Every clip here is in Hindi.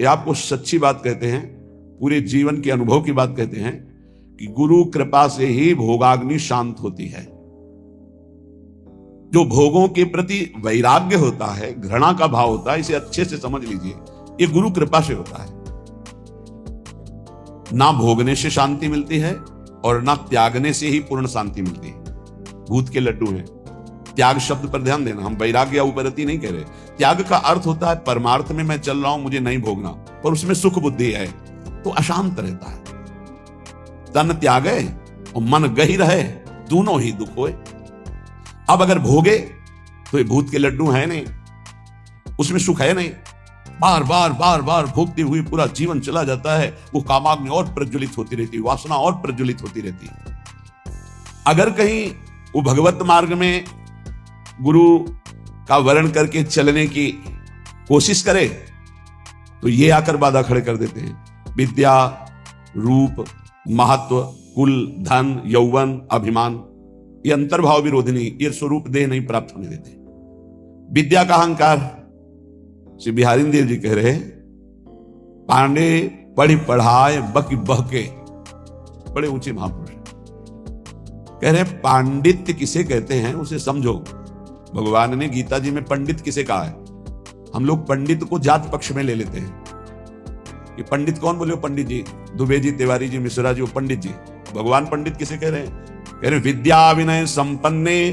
ये आपको सच्ची बात कहते हैं, पूरे जीवन के अनुभव की बात कहते हैं कि गुरु कृपा से ही भोगाग्नि शांत होती है। जो भोगों के प्रति वैराग्य होता है, घृणा का भाव होता है, इसे अच्छे से समझ लीजिए, ये गुरु कृपा से होता है। ना भोगने से शांति मिलती है और ना त्यागने से ही पूर्ण शांति मिलती है। भूत के लड्डू हैं। त्याग शब्द पर ध्यान देना, हम वैराग्य या उपरति नहीं कह रहे। त्याग का अर्थ होता है परमार्थ में मैं चल रहा हूं, मुझे नहीं भोगना, पर उसमें सुख बुद्धि है तो अशांत रहता है। तन त्यागे और मन गही रहे, दोनों ही दुख होए। अब अगर भोगे तो ये भूत के लड्डू है नहीं, उसमें सुख है नहीं। बार बार बार बार भोगते हुए पूरा जीवन चला जाता है, वो कामाग्नि और प्रज्वलित होती रहती है, वासना और प्रज्वलित होती रहती है। अगर कहीं वो भगवत मार्ग में गुरु का वर्ण करके चलने की कोशिश करे तो ये आकर बाधा खड़े कर देते हैं। विद्या, रूप, महत्व, कुल, धन, यौवन, अभिमान, ये अंतर्भाव विरोधिनी, ये स्वरूप देह नहीं प्राप्त होने देते। विद्या का अहंकार, श्री बिहारी देव जी कह रहे, पांडे पढ़ी पढ़ाए बकी बहके, बड़े ऊंचे महापुरुष कह रहे पांडित्य किसे कहते हैं उसे समझो। भगवान ने गीता जी में पंडित किसे कहा है। हम लोग पंडित को जात पक्ष में ले लेते हैं कि पंडित कौन बोले, पंडित जी, दुबे जी, तिवारी जी, मिश्रा जी, वो पंडित जी। भगवान पंडित किसे कह रहे हैं? कह रहे विद्या विनय संपन्ने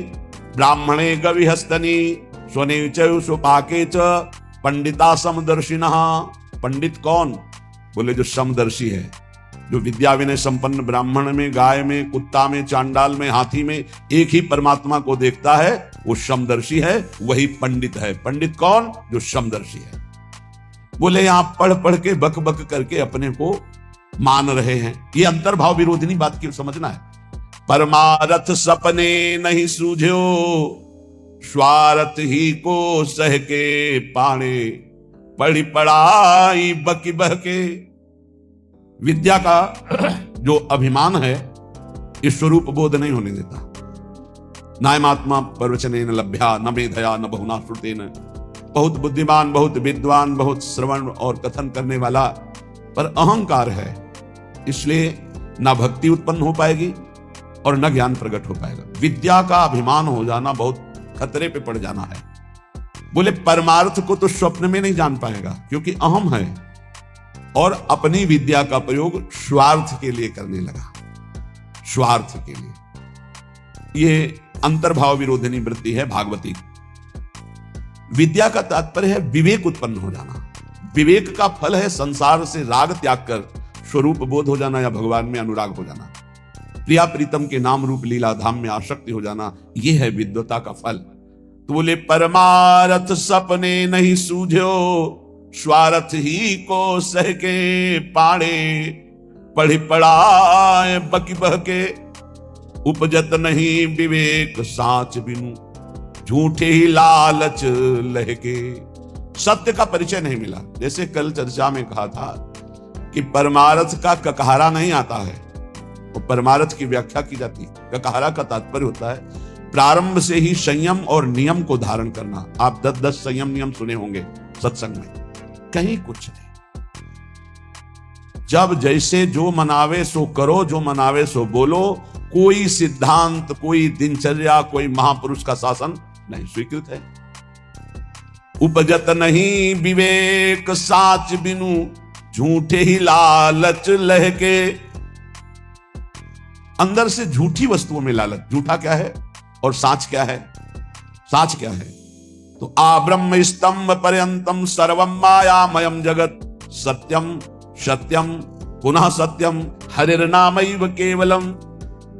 ब्राह्मणे गविहस्तनी स्वने च स्वपाके च पंडिता समदर्शिनः। पंडित कौन बोले? जो समदर्शी है, जो विद्या विनय संपन्न ब्राह्मण में, गाय में, कुत्ता में, चांडाल में, हाथी में एक ही परमात्मा को देखता है, वो समदर्शी है, वही पंडित है। पंडित कौन? जो समदर्शी है। बोले यहां पढ़ पढ़ के बक बक करके अपने को मान रहे हैं, ये अंतर्भाव विरोधिनी बात की समझना है। परमारथ सपने नहीं सूझो, स्वार्थ ही को सह के पाणे, पढ़ी पढ़ाई बकी बहके। विद्या का जो अभिमान है, इस स्वरूप बोध नहीं होने देता। नायमात्मा प्रवचनेन लभ्या न मेधया न बहुना श्रुतेन। बहुत बुद्धिमान, बहुत विद्वान, बहुत श्रवण और कथन करने वाला, पर अहंकार है, इसलिए ना भक्ति उत्पन्न हो पाएगी और न ज्ञान प्रकट हो पाएगा। विद्या का अभिमान हो जाना बहुत खतरे पे पड़ जाना है। बोले परमार्थ को तो स्वप्न में नहीं जान पाएगा, क्योंकि अहम है और अपनी विद्या का प्रयोग स्वार्थ के लिए करने लगा, स्वार्थ के लिए। ये अंतर्भाव विरोधिनी वृत्ति है भागवती। विद्या का तात्पर्य है विवेक उत्पन्न हो जाना। विवेक का फल है संसार से राग त्याग कर स्वरूप बोध हो जाना या भगवान में अनुराग हो जाना, प्रिया प्रीतम के नाम रूप लीला धाम में आसक्ति हो जाना। यह है विद्वता का फल। तो बोले परमारथ सपने नहीं सूझो, स्वार्थ ही को सह के पाड़े, पढ़ी पढ़ाए बकी बहके, उपजत नहीं विवेक साच बिनु, झूठे ही लालच लहके। सत्य का परिचय नहीं मिला। जैसे कल चर्चा में कहा था कि परमार्थ का ककहरा नहीं आता है, और परमार्थ की व्याख्या की जाती है। ककहरा का तात्पर्य होता है प्रारंभ से ही संयम और नियम को धारण करना। आप 10-10 संयम नियम सुने होंगे सत्संग में, कहीं कुछ नहीं। जब जैसे जो मनावे सो करो, जो मनावे सो बोलो, कोई सिद्धांत, कोई दिनचर्या, कोई महापुरुष का शासन नहीं स्वीकृत है। उपजत नहीं विवेक साच बिनु, झूठे ही लालच लहके। अंदर से झूठी वस्तुओं में लालच। झूठा क्या है और साच क्या है? साच क्या है? तो आ ब्रह्म स्तंभ पर्यंतम सर्वम मायामयम जगत, सत्यम सत्यम पुनः सत्यम हरिर्नामैव केवलम।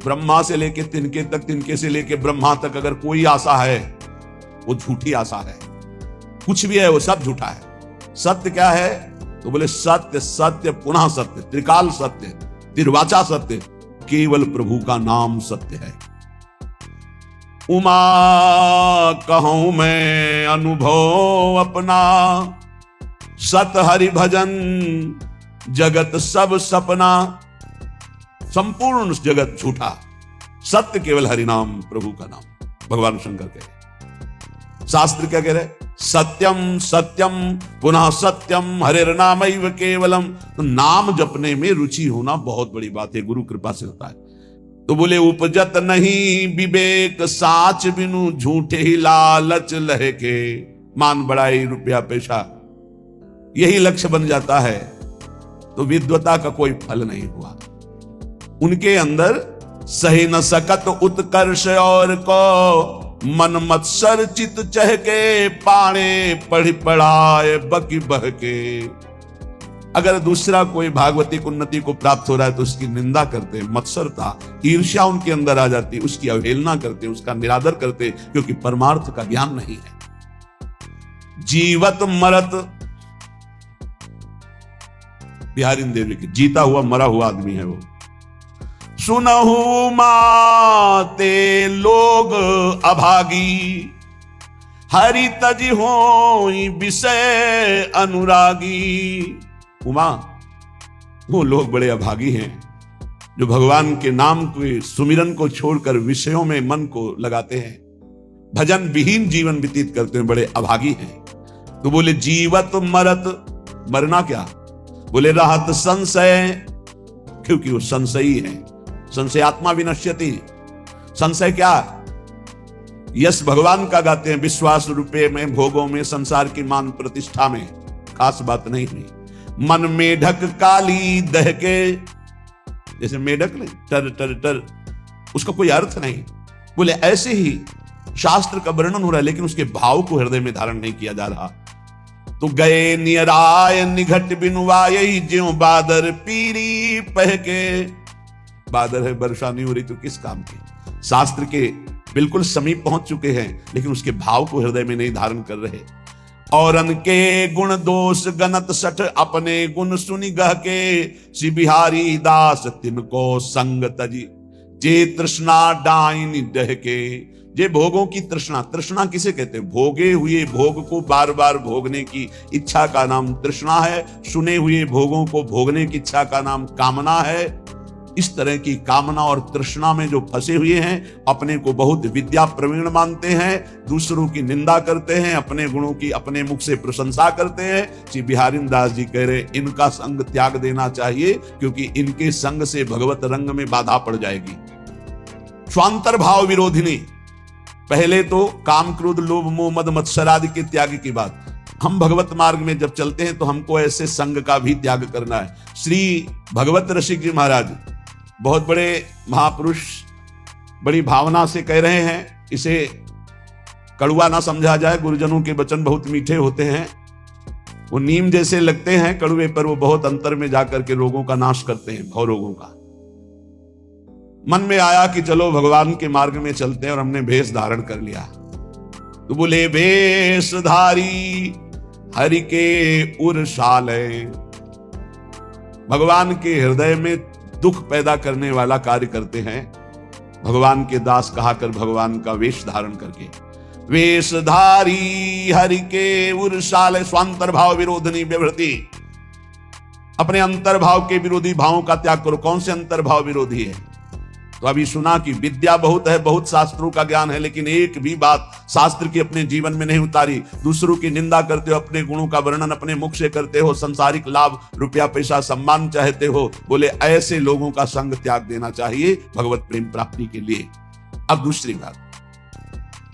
ब्रह्मा से लेके तिनके तक, तिनके से लेके ब्रह्मा तक अगर कोई आशा है, वो झूठी आशा है। कुछ भी है वो सब झूठा है। सत्य क्या है? तो बोले सत्य सत्य पुनः सत्य, त्रिकाल सत्य, तिर्वाचा सत्य, केवल प्रभु का नाम सत्य है। उमा कहूं मैं अनुभव अपना, सत हरि भजन जगत सब सपना। संपूर्ण जगत झूठा, सत्य केवल हरि नाम, प्रभु का नाम। भगवान शंकर कह रहे, शास्त्र क्या कह रहे? सत्यम सत्यम पुनः सत्यम हरिर्नामैव केवलम। तो नाम जपने में रुचि होना बहुत बड़ी बात है, गुरु कृपा से होता है। तो बोले उपजत नहीं विवेक साच बिनु, झूठे ही लालच लहके। मान बढ़ाई रुपया पैसा यही लक्ष्य बन जाता है तो विद्वता का कोई फल नहीं हुआ। उनके अंदर सही न सकत उत्कर्ष और को, मन मत्सर चित चहके पाणे पढ़ पढ़ाए बकी बहके। अगर दूसरा कोई भागवतिक उन्नति को प्राप्त हो रहा है तो उसकी निंदा करते, मत्सरता ईर्ष्या उनके अंदर आ जाती, उसकी अवहेलना करते, उसका निरादर करते, क्योंकि परमार्थ का ज्ञान नहीं है। जीवत मरत, बिहारी देवी की जीता हुआ मरा हुआ आदमी है वो। सुनहु माते लोग अभागी, हरि तज होई विषय अनुरागी। उमा, वो लोग बड़े अभागी हैं जो भगवान के नाम के सुमिरन को छोड़कर विषयों में मन को लगाते हैं, भजन विहीन जीवन व्यतीत करते हैं, बड़े अभागी हैं। तो बोले जीवत मरत, मरना क्या? बोले रहत संशय, क्योंकि वो संशयी है। संशय आत्मा विनश्यति। संशय क्या? यश भगवान का गाते हैं, विश्वास रुपये में, भोगों में, संसार की मान प्रतिष्ठा में खास बात नहीं हुई। मन में ढक काली दहके, जैसे मेढक ने टर टर टर, उसका कोई अर्थ नहीं। बोले ऐसे ही शास्त्र का वर्णन हो रहा है लेकिन उसके भाव को हृदय में धारण नहीं किया जा रहा। तो गए नियराय निघट बिनुवाय, ज्यों बादर पीरी पहके। बादर है, वर्षा नहीं हो रही तो किस काम की? शास्त्र के बिल्कुल समीप पहुंच चुके हैं लेकिन उसके भाव को हृदय में नहीं धारण कर रहे। और अनके गुण दोष गणत सठ, अपने गुण सुनि गह के। श्री बिहारी दास तिनको संग तजी, जे तृष्णा डाइन डह के। जे भोगों की तृष्णा, तृष्णा किसे कहते हैं? भोगे हुए भोग को बार बार भोगने की इच्छा का नाम तृष्णा है। सुने हुए भोगों को भोगने की इच्छा का नाम कामना है। इस तरह की कामना और तृष्णा में जो फंसे हुए हैं, अपने को बहुत विद्या प्रवीण मानते हैं, दूसरों की निंदा करते हैं, अपने गुणों की अपने मुख से प्रशंसा करते हैं। श्री बिहारी दास जी कह रहे इनका संग त्याग देना चाहिए, क्योंकि इनके संग से भगवत रंग में बाधा पड़ जाएगी। स्वांतर भाव विरोधिनी, पहले तो काम क्रोध लोभ मोह मद मत्सर आदि के त्याग की बात। हम भगवत मार्ग में जब चलते हैं तो हमको ऐसे संग का भी त्याग करना है। श्री भगवत रसिक जी महाराज बहुत बड़े महापुरुष, बड़ी भावना से कह रहे हैं, इसे कड़वा ना समझा जाए। गुरुजनों के वचन बहुत मीठे होते हैं, वो नीम जैसे लगते हैं कड़वे, पर वो बहुत अंतर में जाकर के रोगों का नाश करते हैं, भव रोगों का। मन में आया कि चलो भगवान के मार्ग में चलते हैं और हमने भेष धारण कर लिया। तो बोले भेषधारी हरि के उरसाले, भगवान के हृदय में दुख पैदा करने वाला कार्य करते हैं। भगवान के दास कहा कर भगवान का वेश धारण करके। वेशधारी हरि के उरसाले, स्वांतर भाव विरोधनी व्यवृति, अपने अंतर्भाव के विरोधी भावों का त्याग करो। कौन से अंतर्भाव विरोधी है? तो अभी सुना कि विद्या बहुत है, बहुत शास्त्रों का ज्ञान है, लेकिन एक भी बात शास्त्र की अपने जीवन में नहीं उतारी। दूसरों की निंदा करते हो, अपने गुणों का वर्णन अपने मुख से करते हो, सांसारिक लाभ, रुपया पैसा, सम्मान चाहते हो। बोले ऐसे लोगों का संग त्याग देना चाहिए भगवत प्रेम प्राप्ति के लिए। अब दूसरी बात,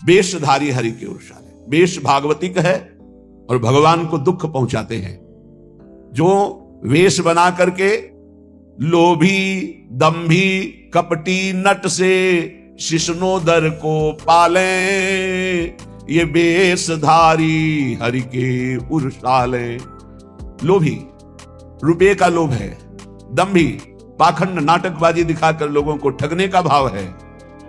वेशधारी हरि के उरसाले, वेश भागवतिक है और भगवान को दुख पहुंचाते हैं। जो वेश बना करके लोभी, दंभी, कपटी नट से शिष्णोदर को पाले, ये वेशधारी हरि के उरसाले। लोभी, रुपये का लोभ है। दंभी, पाखंड नाटकबाजी दिखाकर लोगों को ठगने का भाव है।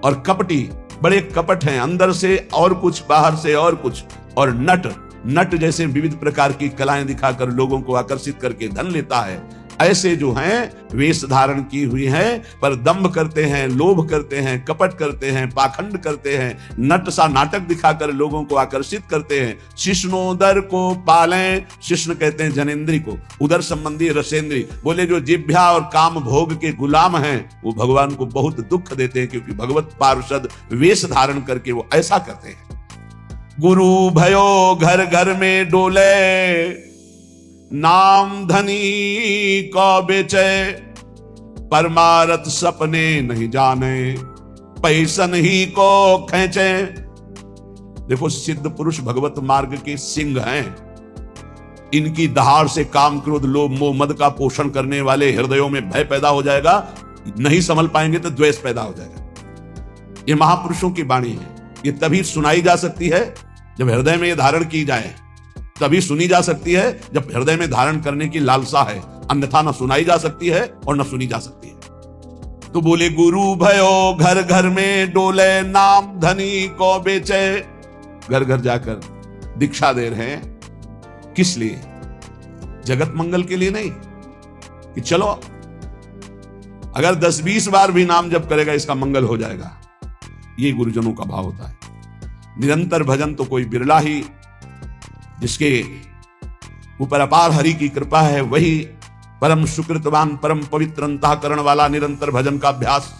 और कपटी, बड़े कपट हैं, अंदर से और कुछ, बाहर से और कुछ। और नट, नट जैसे विविध प्रकार की कलाएं दिखाकर लोगों को आकर्षित करके धन लेता है। ऐसे जो हैं वेश धारण की हुई है, पर दंभ करते हैं, लोभ करते हैं, कपट करते हैं, पाखंड करते हैं, नट सा नाटक दिखाकर लोगों को आकर्षित करते हैं। शिष्णोदर को पालें, शिष्ण कहते हैं जनेन्द्री को, उदर संबंधी रसेंद्री। बोले जो जिभ्या और काम भोग के गुलाम हैं वो भगवान को बहुत दुख देते हैं, क्योंकि भगवत पार्षद वेश धारण करके वो ऐसा करते हैं। गुरु भयो घर घर में डोले, नाम धनी को बेचे, परमारथ सपने नहीं जाने, पैसन ही को खींचे। देखो सिद्ध पुरुष भगवत मार्ग के सिंह हैं। इनकी दहाड़ से काम क्रोध लोभ मोह मद का पोषण करने वाले हृदयों में भय पैदा हो जाएगा, नहीं संभल पाएंगे तो द्वेष पैदा हो जाएगा। ये महापुरुषों की वाणी है। ये तभी सुनाई जा सकती है जब हृदय में ये धारण की जाए, तभी सुनी जा सकती है जब हृदय में धारण करने की लालसा है, अन्यथा न सुनाई जा सकती है और न सुनी जा सकती है। तो बोले गुरु भयो घर घर में डोले, नाम धनी को बेचे। घर घर जाकर दीक्षा दे रहे हैं, किस लिए? जगत मंगल के लिए नहीं कि चलो अगर 10-20 बार भी नाम जप करेगा इसका मंगल हो जाएगा। ये गुरुजनों का भाव होता है। निरंतर भजन तो कोई बिरला ही, जिसके ऊपर अपार हरि की कृपा है, वही परम सुकृतवान परम पवित्र अंतःकरण वाला निरंतर भजन का अभ्यास।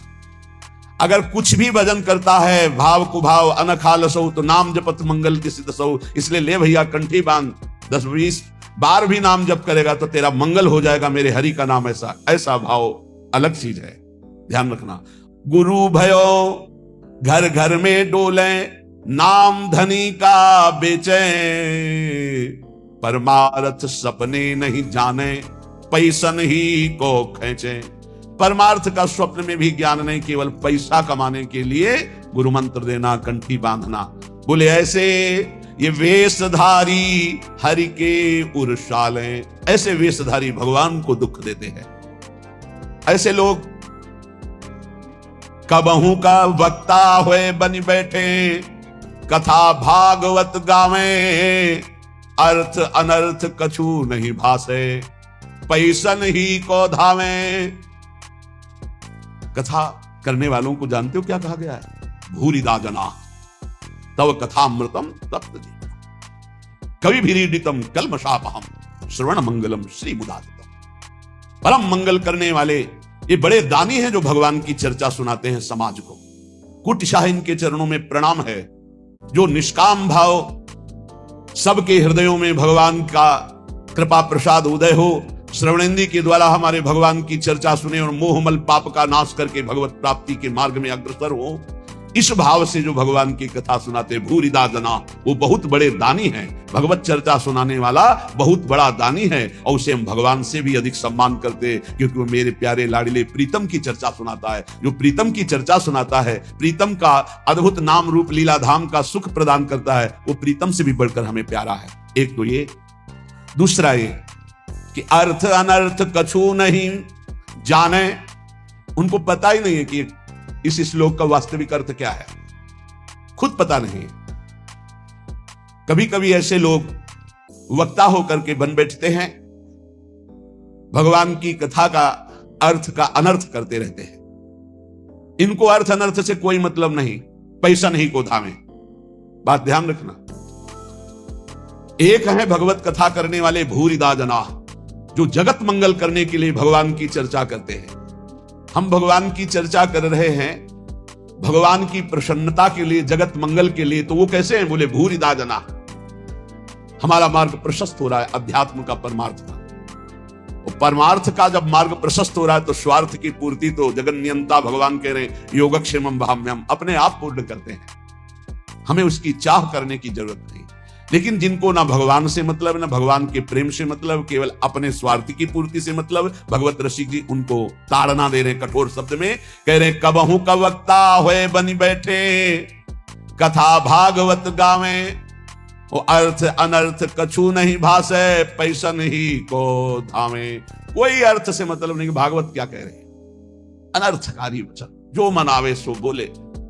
अगर कुछ भी भजन करता है भाव कुभाव अनखालसौ, तो नाम जपत मंगल की सिद्धसौ। इसलिए ले भैया कंठी बांध, 10-20 बार भी नाम जप करेगा तो तेरा मंगल हो जाएगा। मेरे हरि का नाम ऐसा ऐसा भाव अलग चीज है, ध्यान रखना। गुरु भयो घर घर में डोले, नाम धनी का बेचे, परमार्थ सपने नहीं जाने, पैसन ही को खींचे। परमार्थ का स्वप्न में भी ज्ञान नहीं, केवल पैसा कमाने के लिए गुरु मंत्र देना, कंठी बांधना। बोले ऐसे ये वेशधारी हरि के उर्शाले, ऐसे वेशधारी भगवान को दुख देते हैं। ऐसे लोग कबहू का वक्ता हुए बन बैठे, कथा भागवत गावे, अर्थ अनर्थ कछु नहीं भासे, पैसन ही को धावे। कथा करने वालों को जानते हो क्या कहा गया है? भूरिदा जना तव कथामृतम तप्त जी, कवि भीरीडितम कल्मषापहम, श्रवण मंगलम श्री मुदातितम। परम मंगल करने वाले ये बड़े दानी हैं जो भगवान की चर्चा सुनाते हैं समाज को। कुटिशाह इनके चरणों में प्रणाम है। जो निष्काम भाव सबके हृदयों में भगवान का कृपा प्रसाद उदय हो, श्रवणेंद्र के द्वारा हमारे भगवान की चर्चा सुने और मोहमल पाप का नाश करके भगवत प्राप्ति के मार्ग में अग्रसर हो, इस भाव से जो भगवान की कथा सुनाते भूरिदा जना, वो बहुत बड़े दानी हैं। भगवत चर्चा सुनाने वाला बहुत बड़ा दानी है और उसे हम भगवान से भी अधिक सम्मान करते हैं, क्योंकि वो मेरे प्यारे लाडले प्रीतम की चर्चा सुनाता है। जो प्रीतम की चर्चा सुनाता है, प्रीतम का अद्भुत नाम रूप लीला धाम का सुख प्रदान करता है, वो प्रीतम से भी बढ़कर हमें प्यारा है। एक तो ये, दूसरा ये कि अर्थ अनर्थ कछु नहीं जाने। उनको पता ही नहीं है कि इस श्लोक का वास्तविक अर्थ क्या है, खुद पता नहीं। कभी कभी ऐसे लोग वक्ता होकर के बन बैठते हैं, भगवान की कथा का अर्थ का अनर्थ करते रहते हैं। इनको अर्थ अनर्थ से कोई मतलब नहीं, पैसा नहीं को धामे। बात ध्यान रखना। एक है भगवत कथा करने वाले भूरिदा जना, जो जगत मंगल करने के लिए भगवान की चर्चा करते हैं। हम भगवान की चर्चा कर रहे हैं भगवान की प्रसन्नता के लिए, जगत मंगल के लिए, तो वो कैसे हैं? बोले भूरिदा जना। हमारा मार्ग प्रशस्त हो रहा है अध्यात्म का, परमार्थ का। और परमार्थ का जब मार्ग प्रशस्त हो रहा है तो स्वार्थ की पूर्ति तो जगन नियंता भगवान कह रहे हैं योगक्षेमम भाम्यम, अपने आप पूर्ण करते हैं। हमें उसकी चाह करने की जरूरत नहीं। लेकिन जिनको ना भगवान से मतलब, ना भगवान के प्रेम से मतलब, केवल अपने स्वार्थ की पूर्ति से मतलब, भगवत रसिक जी उनको ताड़ना दे रहे हैं कठोर शब्द में। कह रहे कबहू का वक्ता हुए बनी बैठे, कथा भागवत गावे, वो अर्थ अनर्थ कछु नहीं भासे, पैसन ही को धामे। कोई अर्थ से मतलब नहीं। भागवत क्या कह रहे हैं? अनर्थकारी वचन, जो मनावे सो बोले,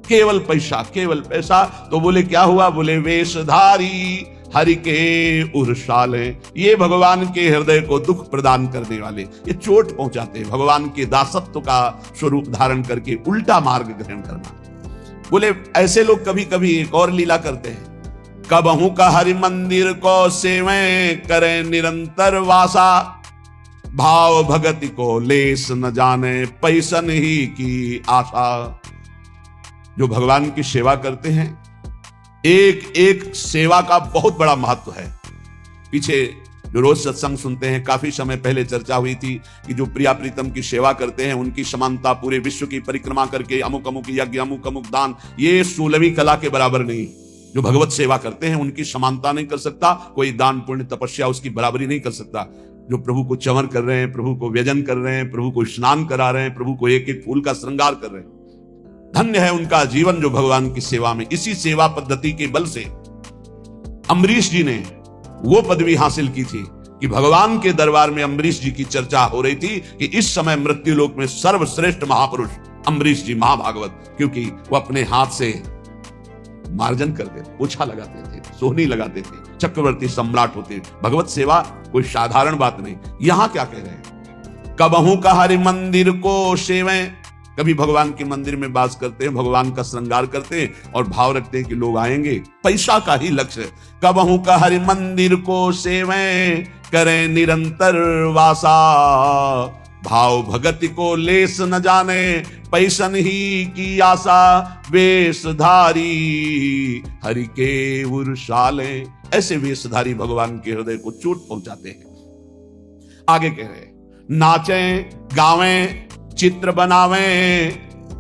केवल पैसा, केवल पैसा। तो बोले क्या हुआ? बोले वेशधारी हरि के उर्शाले, ये भगवान के हृदय को दुख प्रदान करने वाले, ये चोट पहुंचाते हैं। भगवान के दासत्व का स्वरूप धारण करके उल्टा मार्ग ग्रहण करना। बोले ऐसे लोग कभी कभी एक और लीला करते हैं। कबहू का हरि मंदिर को सेवे करे निरंतर वासा, भाव भगति को लेस न जाने, पैसन ही की आशा। जो भगवान की सेवा करते हैं, एक एक सेवा का बहुत बड़ा महत्व है। पीछे जो रोज सत्संग सुनते हैं, काफी समय पहले चर्चा हुई थी कि जो प्रिया प्रीतम की सेवा करते हैं उनकी समानता पूरे विश्व की परिक्रमा करके अमुक अमुक यज्ञ, अमुक अमुक दान, ये 16वीं कला के बराबर नहीं। जो भगवत सेवा करते हैं उनकी समानता नहीं कर सकता कोई, दान पुण्य तपस्या उसकी बराबरी नहीं कर सकता। जो प्रभु को चंवर कर रहे हैं, प्रभु को व्यजन कर रहे हैं, प्रभु को स्नान करा रहे हैं, प्रभु को एक एक फूल का श्रृंगार कर रहे हैं, धन्य है उनका जीवन जो भगवान की सेवा में। इसी सेवा पद्धति के बल से अम्बरीश जी ने वो पदवी हासिल की थी कि भगवान के दरबार में अम्बरीश जी की चर्चा हो रही थी कि इस समय मृत्युलोक में सर्वश्रेष्ठ महापुरुष अम्बरीश जी महाभागवत, क्योंकि वो अपने हाथ से मार्जन करते थे, पोछा लगाते थे, सोहनी लगाते थे, चक्रवर्ती सम्राट होते। भगवत सेवा कोई साधारण बात नहीं। यहां क्या कह रहे हैं, कबहू का हरि मंदिर को सेवें, कभी भगवान के मंदिर में वास करते हैं, भगवान का श्रृंगार करते हैं और भाव रखते हैं कि लोग आएंगे, पैसा का ही लक्ष्य। कबहू का हरि मंदिर को सेवें करें निरंतर वासा, भाव भगति को लेस न जाने पैसन ही की आशा, वेशधारी हरि के उर्शाले। ऐसे वेशधारी भगवान के हृदय को चोट पहुंचाते हैं। आगे कह रहे, नाचें गावें चित्र बनावें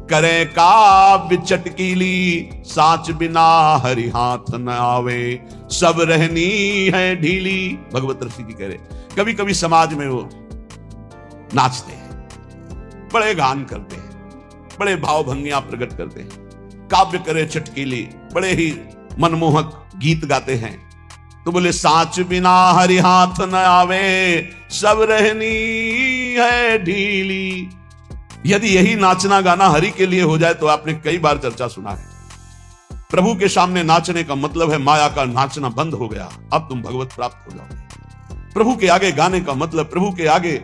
करें काव्य चटकीली, साच बिना हरि हाथ न आवे, सब रहनी है ढीली। भगवत ऋषि की कह रहे, कभी कभी समाज में वो नाचते हैं, बड़े गान करते हैं, बड़े भाव भंगियां प्रकट करते हैं, काव्य करे चटकीली, बड़े ही मनमोहक गीत गाते हैं, तो बोले साच बिना हरि हाथ न आवे, सब रहनी है ढीली। यदि यही नाचना गाना हरि के लिए हो जाए तो आपने कई बार चर्चा सुना है, प्रभु के सामने नाचने का मतलब है माया का नाचना बंद हो गया, अब तुम भगवत प्राप्त हो जाओगे। प्रभु के आगे गाने का मतलब प्रभु के आगे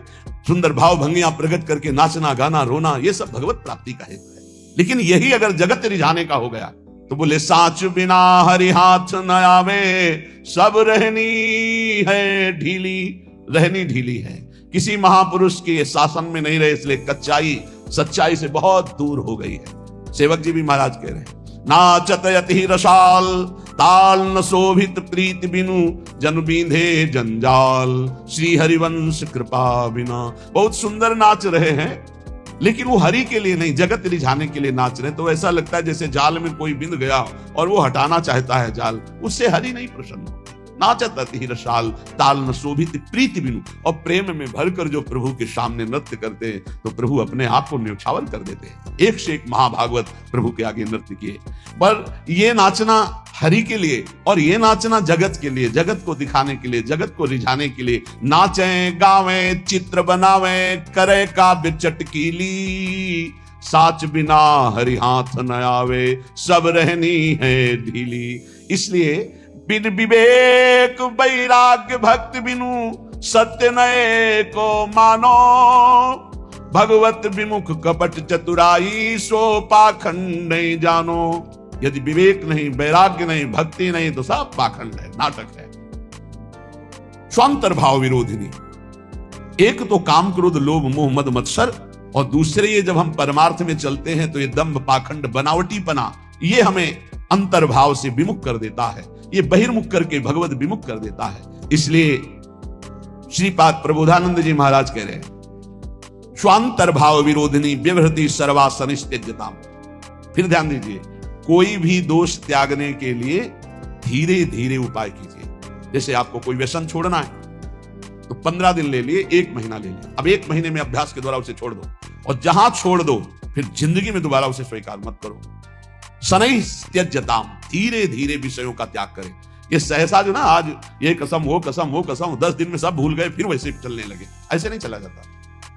सुंदर भाव भंगियां प्रकट करके नाचना गाना रोना, ये सब भगवत प्राप्ति का हेतु है। लेकिन यही अगर जगत रिझाने का हो गया तो बोले साच बिना हरि हाथ न आवे, सब रहनी है ढीली। रहनी ढीली है, किसी महापुरुष के शासन में नहीं रहे, इसलिए कच्चाई सच्चाई से बहुत दूर हो गई है। सेवक जी भी महाराज कह रहे हैं, नाचत यति रसाल ताल न शोभित प्रीत बिनु, जन बींधे जंजाल श्री हरिवंश कृपा बिना। बहुत सुंदर नाच रहे हैं, लेकिन वो हरि के लिए नहीं, जगत रिझाने के लिए नाच रहे हैं। तो ऐसा लगता है जैसे जाल में कोई बिंद गया और वो हटाना चाहता है जाल, उससे हरि नहीं प्रसन्न। नाचत अति रसाल ताल न शोभित प्रीति बिनु, और प्रेम में भरकर जो प्रभु के सामने नृत्य करते हैं तो प्रभु अपने आप को न्यौछावर कर देते हैं। एक से एक महाभागवत प्रभु के आगे नृत्य किए, पर ये नाचना हरि के लिए और ये नाचना जगत के लिए, जगत को दिखाने के लिए, जगत को रिझाने के लिए। नाचें गावें चित्र बनावें करे काव्य चटकीली, साच बिना हरि हाथ न आवे, सब रहनी है ढीली। इसलिए बिन विवेक वैराग्य भक्ति बिनु, सत्य नए को मानो, भगवत विमुख कपट चतुराई, सो पाखंड नहीं जानो। यदि विवेक नहीं, वैराग्य नहीं, भक्ति नहीं, तो सब पाखंड है, नाटक है। स्वांतर भाव विरोधिनी, एक तो काम क्रोध लोभ मोह मद मत्सर, और दूसरे ये जब हम परमार्थ में चलते हैं तो ये दंभ पाखंड बनावटीपना, ये हमें अंतर्भाव से विमुख कर देता है, ये बहिर्मुख करके भगवत विमुख कर देता है। इसलिए श्रीपाद प्रबोधानंद जी महाराज कह रहे हैं, स्वांतर भाव विरोधिनी व्यवहृति सर्वासनित्यजता। फिर ध्यान दीजिए, कोई भी दोष त्यागने के लिए धीरे धीरे उपाय कीजिए। जैसे आपको कोई व्यसन छोड़ना है तो 15 दिन ले लिए, 1 महीना ले लिए, अब 1 महीने में अभ्यास के द्वारा उसे छोड़ दो, और जहां छोड़ दो फिर जिंदगी में दोबारा उसे स्वीकार मत करो। शनै त्यज्यताम, धीरे धीरे विषयों का त्याग करें। ये सहसा जो ना आज ये कसम वो कसम वो कसम, 10 दिन में सब भूल गए फिर वैसे चलने लगे, ऐसे नहीं चला जाता।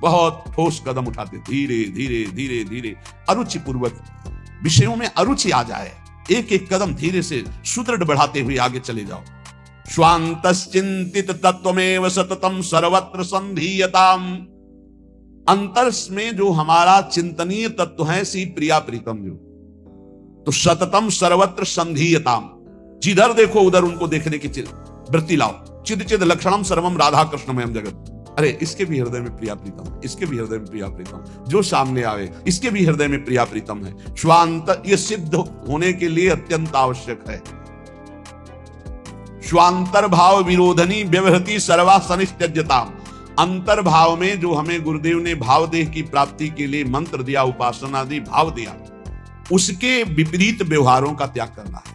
बहुत ठोस कदम उठाते, धीरे धीरे धीरे धीरे अरुचि पूर्वक, विषयों में अरुचि आ जाए, एक एक कदम धीरे से सुदृढ़ बढ़ाते हुए आगे चले जाओ। स्वांतश्चिंतित तत्वमेव सततम सर्वत्र संधीयताम, अंतर में जो हमारा चिंतनीय तत्व है सी प्रिया प्रीतम जो, तो सततम सर्वत्र संधीयताम, जिधर देखो उधर उनको देखने की वृत्ति लाओ। चिद चिद लक्षणम सर्वम राधा कृष्णमयम जगत, अरे इसके भी हृदय में प्रिया प्रीतम, इसके भी हृदय में प्रिया प्रीतम, जो सामने आवे इसके भी हृदय में प्रिया प्रीतम है। स्वांत ये सिद्ध होने के लिए अत्यंत आवश्यक है। स्वांतर्भाव विरोधनी व्यवहति सर्वा सनित्यज्यताम। अंतर्भाव में जो हमें गुरुदेव ने भाव देह की प्राप्ति के लिए मंत्र दिया, उपासना दी, भाव दिया, उसके विपरीत व्यवहारों का त्याग करना है।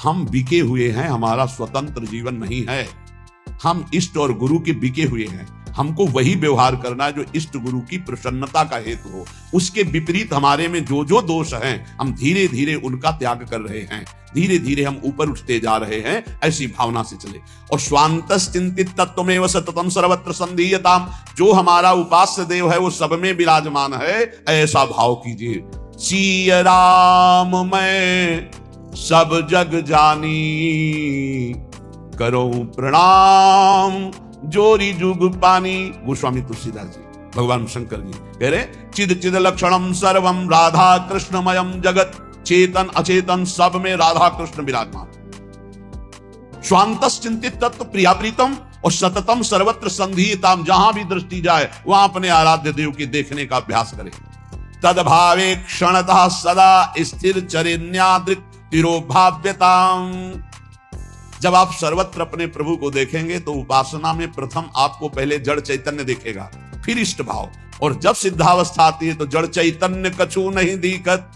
हम बिके हुए हैं, हमारा स्वतंत्र जीवन नहीं है। हम इष्ट और गुरु के बिके हुए हैं। हमको वही व्यवहार करना है जो इष्ट गुरु की प्रसन्नता का हेतु हो। उसके विपरीत हमारे में जो जो दोष हैं, हम धीरे धीरे उनका त्याग कर रहे हैं। धीरे धीरे हम ऊपर उठते जा रहे हैं, ऐसी भावना से चले। और स्वांतस चिंतित तत्वमेव सततम सर्वत्र संधीयताम। जो हमारा उपास्य देव है वो सब में विराजमान है, ऐसा भाव कीजिए। सिय राम मैं सब जग जानी, करो प्रणाम जोरी जुग पानी। गोस्वामी तुलसीदास जी, भगवान शंकर जी कह रहे, चिद चिद लक्षणम सर्वम राधा कृष्णमयम जगत। चेतन अचेतन सब में राधा कृष्ण विराजमान। स्वांतस चिंतित तत्व प्रिया प्रीतम और सततम सर्वत्र संधीयताम। जहां भी दृष्टि जाए वहां अपने आराध्य देव के देखने का अभ्यास करें। तदभावे क्षणतः सदा स्थिर चरिन्यादृक् तिरोभाव्यताम। जब आप सर्वत्र अपने प्रभु को देखेंगे तो उपासना में प्रथम आपको पहले जड़ चैतन्य दिखेगा, फिर इष्ट भाव। और जब सिद्धावस्था आती है तो जड़ चैतन्य कछु नहीं दिखत,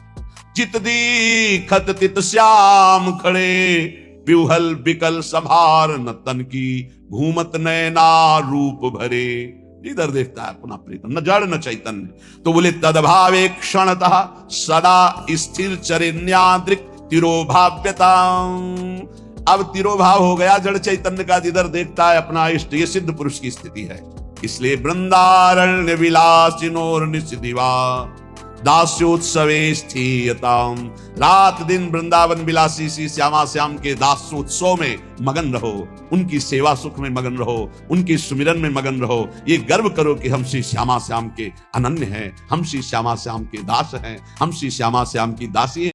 चित दीखत तित श्याम खड़े। विहल बिकल संभार न तन की, घूमत नैना रूप भरे। इधर देखता है अपना प्रीतम, न जड़ न चैतन्य। तो बोले तदभावे क्षणतः सदा स्थिर चरिन्यादृक् तिरोभाव्यताम। अब तिरोभाव हो गया जड़ चैतन्य का, जिधर देखता है अपना इष्ट। ये सिद्ध पुरुष की स्थिति है। इसलिए वृंदारण्य विलासिनोर निशिदिवा दास्योत्सवे स्थीयताम। रात दिन वृंदावन विलासी श्री श्यामा श्याम के दास्योत्सव में मगन रहो, उनकी सेवा सुख में मगन रहो, उनके सुमिरन में मगन रहो। ये गर्व करो कि हम श्री श्यामा श्याम के अनन्य हैं, हम श्री श्यामा श्याम के दास हैं, हम श्री श्यामा श्याम की दासी हैं।